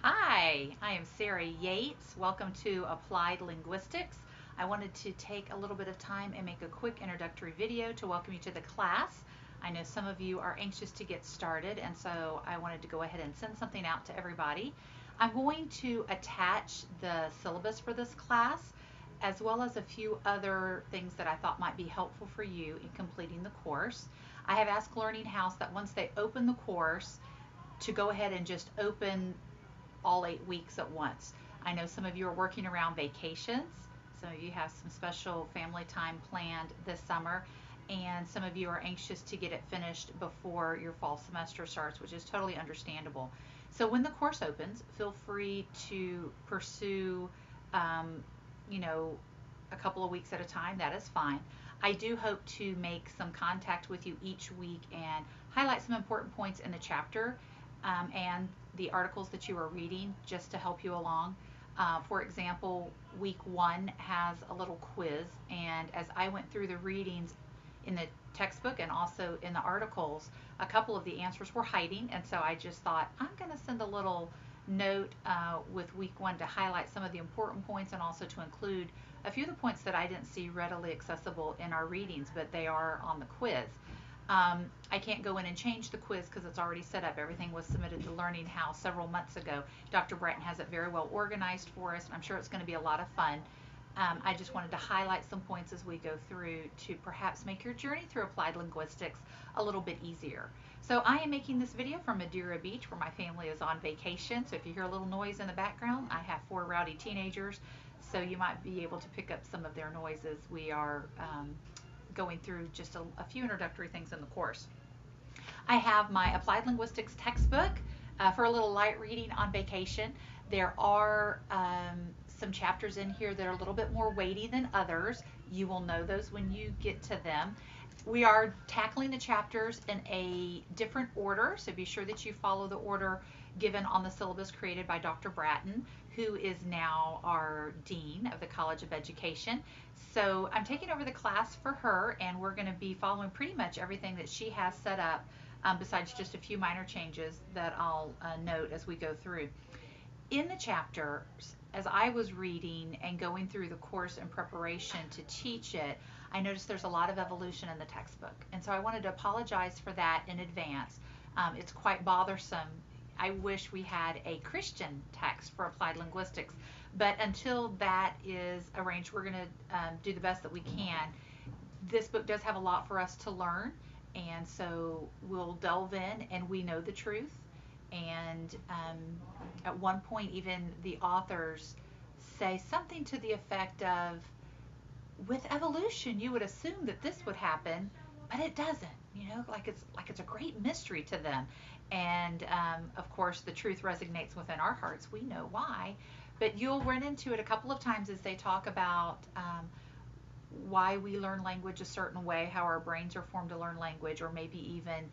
Hi, I am Sarah Yates. Welcome to Applied Linguistics. I wanted to take a little bit of time and make a quick introductory video to welcome you to the class. I know some of you are anxious to get started, and so I wanted to go ahead and send something out to everybody. I'm going to attach the syllabus for this class, as well as a few other things that I thought might be helpful for you in completing the course. I have asked Learning House that once they open the course, to go ahead and just open all 8 weeks at once. I know some of you are working around vacations. Some of you have some special family time planned this summer, and some of you are anxious to get it finished before your fall semester starts, which is totally understandable. So when the course opens, feel free to pursue, um, you know, a couple of weeks at a time. That is fine. I do hope to make some contact with you each week and highlight some important points in the chapter and the articles that you are reading just to help you along. For example, week one has a little quiz, and as I went through the readings in the textbook and also in the articles, a couple of the answers were hiding, and so I just thought I'm going to send a little note with week one to highlight some of the important points and also to include a few of the points that I didn't see readily accessible in our readings, but they are on the quiz. I can't go in and change the quiz because it's already set up. Everything was submitted to Learning House several months ago. Dr. Bratton has it very well organized for us, and I'm sure it's going to be a lot of fun. I just wanted to highlight some points as we go through to perhaps make your journey through applied linguistics a little bit easier. So I am making this video from Madeira Beach where my family is on vacation. So if you hear a little noise in the background, I have 4 rowdy teenagers. So you might be able to pick up some of their noises. We are going through just a few introductory things in the course. I have my Applied Linguistics textbook for a little light reading on vacation. There are some chapters in here that are a little bit more weighty than others. You will know those when you get to them. We are tackling the chapters in a different order, so be sure that you follow the order given on the syllabus created by Dr. Bratton, who is now our Dean of the College of Education. So I'm taking over the class for her, and we're going to be following pretty much everything that she has set up, besides just a few minor changes that I'll note as we go through. In the chapters, as I was reading and going through the course in preparation to teach it, I noticed there's a lot of evolution in the textbook. And so I wanted to apologize for that in advance. It's quite bothersome. I wish we had a Christian text for applied linguistics, but until that is arranged, we're going to do the best that we can. This book does have a lot for us to learn, and so we'll delve in and we know the truth. And at one point, even the authors say something to the effect of, with evolution, you would assume that this would happen, but it doesn't. Like it's a great mystery to them. And of course, the truth resonates within our hearts. We know why, but you'll run into it a couple of times as they talk about why we learn language a certain way, how our brains are formed to learn language, or maybe even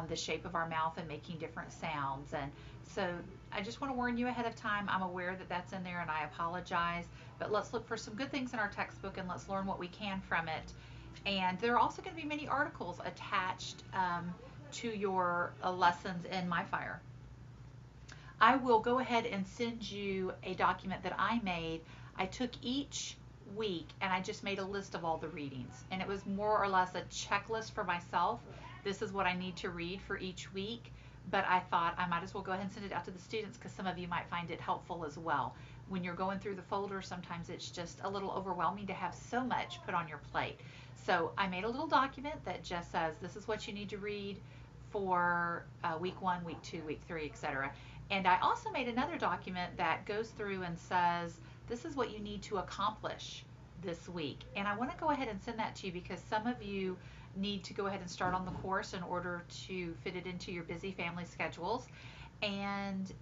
the shape of our mouth and making different sounds. And so I just want to warn you ahead of time. I'm aware that that's in there and I apologize, but let's look for some good things in our textbook and let's learn what we can from it. And there are also going to be many articles attached to your lessons in MyFire. I will go ahead and send you a document that I made. I took each week and I just made a list of all the readings, and it was more or less a checklist for myself. This is what I need to read for each week, but I thought I might as well go ahead and send it out to the students because some of you might find it helpful as well. When you're going through the folder, sometimes it's just a little overwhelming to have so much put on your plate. So I made a little document that just says this is what you need to read for week one, week two, week three, etc. And I also made another document that goes through and says this is what you need to accomplish this week. And I want to go ahead and send that to you because some of you need to go ahead and start on the course in order to fit it into your busy family schedules. And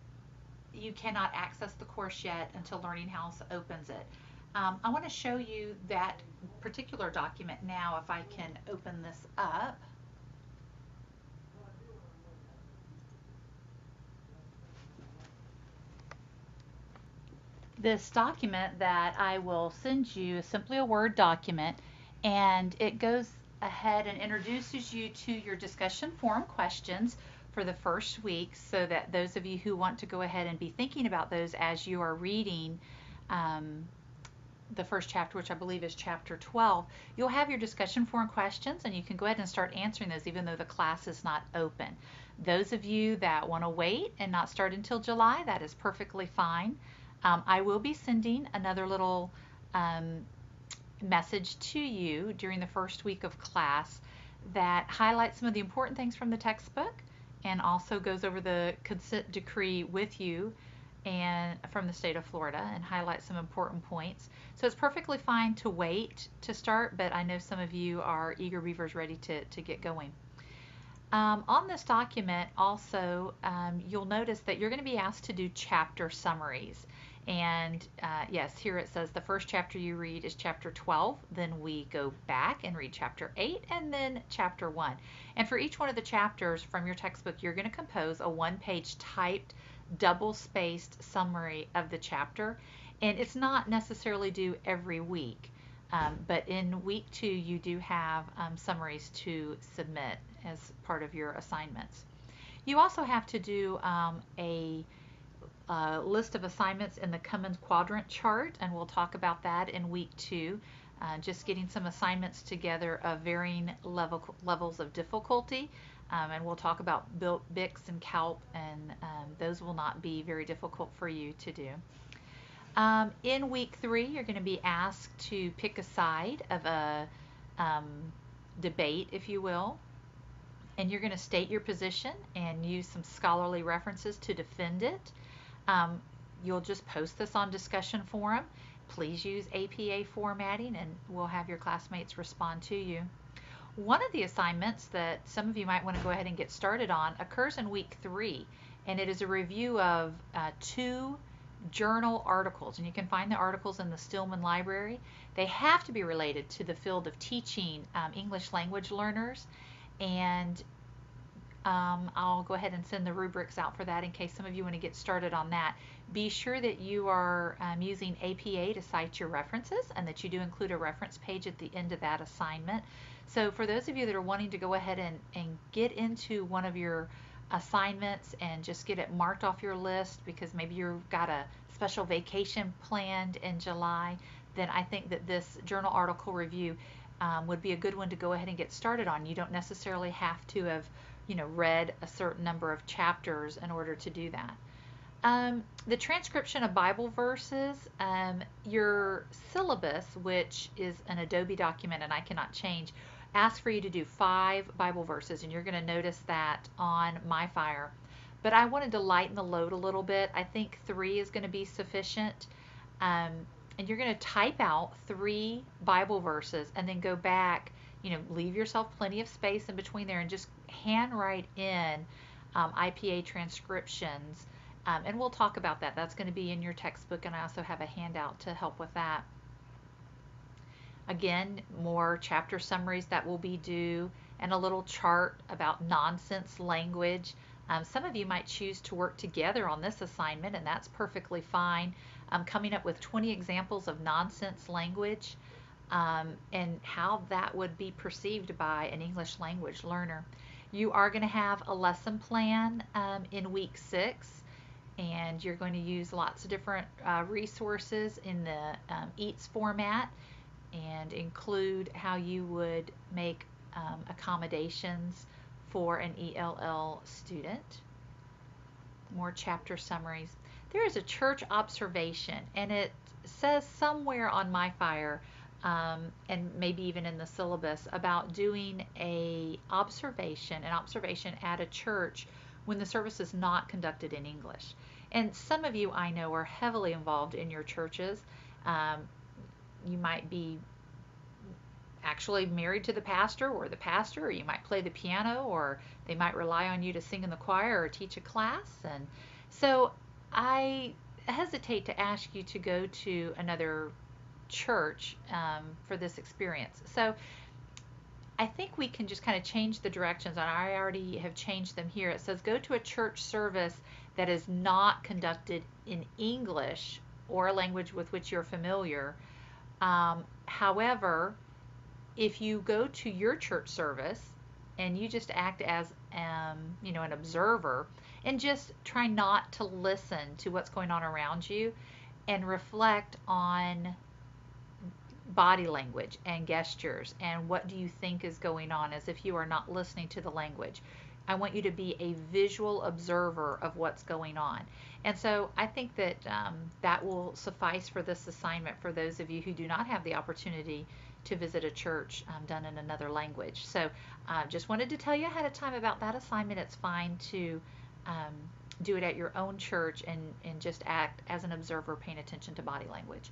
you cannot access the course yet until Learning House opens it. I want to show you that particular document now if I can open this up. This document that I will send you is simply a Word document, and it goes ahead and introduces you to your discussion forum questions for the first week, so that those of you who want to go ahead and be thinking about those as you are reading the first chapter, which I believe is chapter 12, you'll have your discussion forum questions and you can go ahead and start answering those even though the class is not open. Those of you that want to wait and not start until July, that is perfectly fine. I will be sending another little message to you during the first week of class that highlights some of the important things from the textbook and also goes over the consent decree with you and from the state of Florida and highlights some important points. So it's perfectly fine to wait to start, but I know some of you are eager beavers ready to get going. On this document also, you'll notice that you're going to be asked to do chapter summaries. And yes, here it says the first chapter you read is chapter 12, then we go back and read chapter 8, and then chapter 1. And for each one of the chapters from your textbook, you're going to compose a one-page typed double-spaced summary of the chapter. And it's not necessarily due every week, but in week 2 you do have summaries to submit as part of your assignments. You also have to do a list of assignments in the Cummins quadrant chart, and we'll talk about that in week 2. Just getting some assignments together of varying levels of difficulty, and we'll talk about BICS and CALP, and those will not be very difficult for you to do. In week 3, you're going to be asked to pick a side of a debate, if you will, and you're going to state your position and use some scholarly references to defend it. You'll just post this on discussion forum. Please use APA formatting and we'll have your classmates respond to you. One of the assignments that some of you might want to go ahead and get started on occurs in week 3, and it is a review of 2 journal articles, and you can find the articles in the Stillman Library. They have to be related to the field of teaching English language learners, and I'll go ahead and send the rubrics out for that in case some of you want to get started on that. Be sure that you are using APA to cite your references and that you do include a reference page at the end of that assignment. So for those of you that are wanting to go ahead and get into one of your assignments and just get it marked off your list because maybe you've got a special vacation planned in July, then I think that this journal article review would be a good one to go ahead and get started on. You don't necessarily have to have read a certain number of chapters in order to do that. The transcription of Bible verses, your syllabus, which is an Adobe document and I cannot change, asks for you to do 5 Bible verses, and you're going to notice that on MyFire. But I wanted to lighten the load a little bit. I think 3 is going to be sufficient. And you're going to type out 3 Bible verses and then go back, leave yourself plenty of space in between there and just handwrite in IPA transcriptions. And we'll talk about that. That's going to be in your textbook, and I also have a handout to help with that. Again, more chapter summaries that will be due and a little chart about nonsense language. Some of you might choose to work together on this assignment, and that's perfectly fine. Coming up with 20 examples of nonsense language and how that would be perceived by an English language learner. You are going to have a lesson plan in week 6, and you're going to use lots of different resources in the EATS format and include how you would make accommodations for an ELL student. More chapter summaries. There is a church observation, and it says somewhere on MyFire, and maybe even in the syllabus, about doing an observation at a church when the service is not conducted in English. And some of you I know are heavily involved in your churches. You might be actually married to the pastor, or you might play the piano, or they might rely on you to sing in the choir or teach a class. And so I hesitate to ask you to go to another church for this experience. So I think we can just kind of change the directions, and I already have changed them here. It says go to a church service that is not conducted in English or a language with which you're familiar. However, if you go to your church service and you just act as an observer, and just try not to listen to what's going on around you and reflect on body language and gestures and what do you think is going on, as if you are not listening to the language. I want you to be a visual observer of what's going on. And so I think that that will suffice for this assignment for those of you who do not have the opportunity to visit a church done in another language. So just wanted to tell you ahead of time about that assignment. It's fine to do it at your own church and just act as an observer paying attention to body language.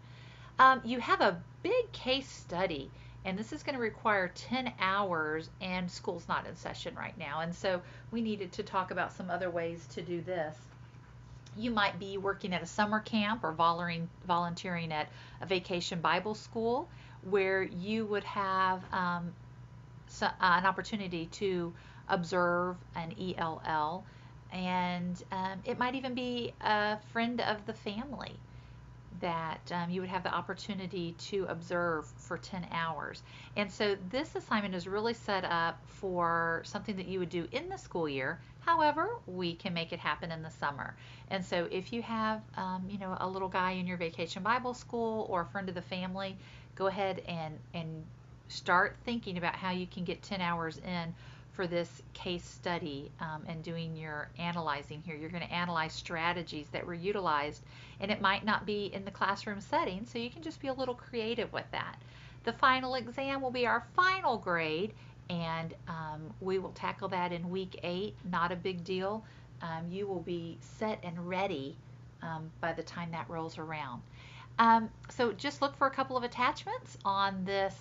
You have a big case study, and this is going to require 10 hours, and school's not in session right now. And so we needed to talk about some other ways to do this. You might be working at a summer camp or volunteering at a vacation Bible school where you would have an opportunity to observe an ELL, and it might even be a friend of the family that you would have the opportunity to observe for 10 hours. And so this assignment is really set up for something that you would do in the school year. However, we can make it happen in the summer. And so if you have a little guy in your vacation Bible school or a friend of the family, go ahead and start thinking about how you can get 10 hours in for this case study and doing your analyzing here. You're going to analyze strategies that were utilized, and it might not be in the classroom setting, so you can just be a little creative with that. The final exam will be our final grade, and we will tackle that in week 8. Not a big deal. You will be set and ready by the time that rolls around. So just look for a couple of attachments on this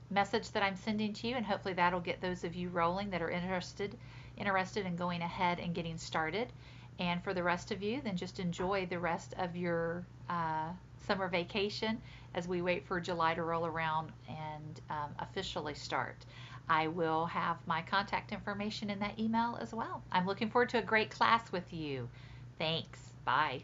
message that I'm sending to you, and hopefully that'll get those of you rolling that are interested in going ahead and getting started. And for the rest of you, then just enjoy the rest of your summer vacation as we wait for July to roll around and officially start. I will have my contact information in that email as well. I'm looking forward to a great class with you. Thanks. Bye.